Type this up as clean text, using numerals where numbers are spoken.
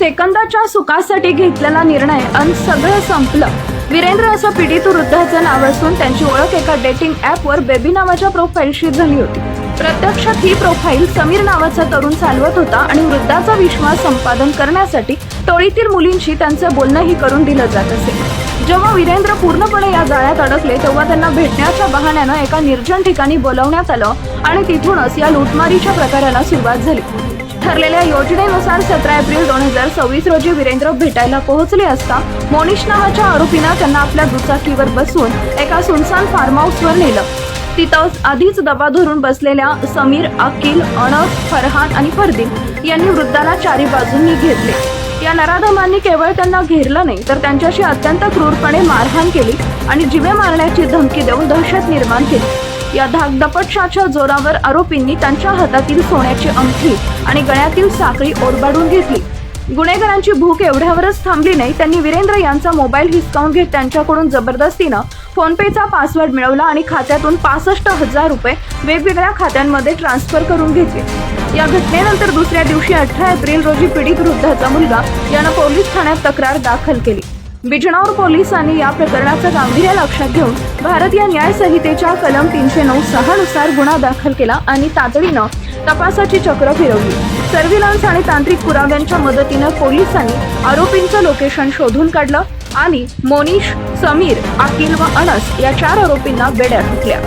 सेकंदाच्या सुखासाठी घेतलेला निर्णय आणि सगळं संपलं। वीरेंद्र असं पीडित वृद्धाचं नाव असून त्यांची ओळख एका डेटिंग ॲपवर बेबी नावाच्या प्रोफाईलशी झाली होती। प्रत्यक्षात ही प्रोफाईल समीर नावाचा तरुण चालवत होता आणि वृद्धाचा विश्वास संपादन करण्यासाठी टोळीतील मुलींशी त्यांचं बोलणंही करून दिलं जात असे। जेव्हा वीरेंद्र पूर्णपणे या जाळ्यात अडकले तेव्हा त्यांना भेटण्याच्या बहाण्यानं एका निर्जन ठिकाणी बोलावण्यात आलं आणि तिथूनच या लूटमारीच्या प्रकाराला सुरुवात झाली। ठरलेल्या योजनेनुसार 17 एप्रिल 2026 रोजी वीरेंद्र भेटायला पोहोचले असता मोनिश नावाच्या आरोपीनं त्यांना आपल्या दुचाकीवर बसवून एका सुनसान फार्म हाऊसवर नेलं। तिथं आधीच दबा धरून बसलेल्या समीर, अकील, अनस, फरहान आणि फरदीन यांनी वृद्धाला चारी बाजूंनी घेतले। या नराधमांनी केवळ त्यांना घेरलं नाही तर त्यांच्याशी अत्यंत क्रूरपणे मारहाण केली आणि जीवे मारण्याची धमकी देऊन दहशत निर्माण केली। या धाकदपटशाच्या जोरावर आरोपींनी त्यांच्या हातातील सोन्याची अंगठी आणि गळ्यातील साखळी ओरबाडून घेतली। गुन्हेगारांची भूक एवढ्यावरच थांबली नाही, त्यांनी वीरेंद्र यांचा मोबाईल हिसकावून घेत त्यांच्याकडून जबरदस्तीनं फोनपेचा पासवर्ड मिळवला आणि खात्यातून 65,000 रुपये वेगवेगळ्या खात्यांमध्ये ट्रान्सफर करून घेतले। या घटनेनंतर दुसऱ्या दिवशी 18 एप्रिल रोजी पीडित वृद्धाचा मुलगा यानं पोलीस ठाण्यात तक्रार दाखल केली। बिजनौर पोलिसांनी या प्रकरणाचं गांभीर्य लक्षात घेऊन भारतीय न्याय संहितेच्या कलम 309(6) नुसार गुन्हा दाखल केला आणि तातडीनं तपासाची चक्र फिरवली। सर्व्हिलन्स आणि तांत्रिक पुराव्यांच्या मदतीनं पोलिसांनी आरोपींचं लोकेशन शोधून काढलं आणि मोनिश, समीर, अकील व अनस या 4 आरोपींना बेड्या ठोकल्या।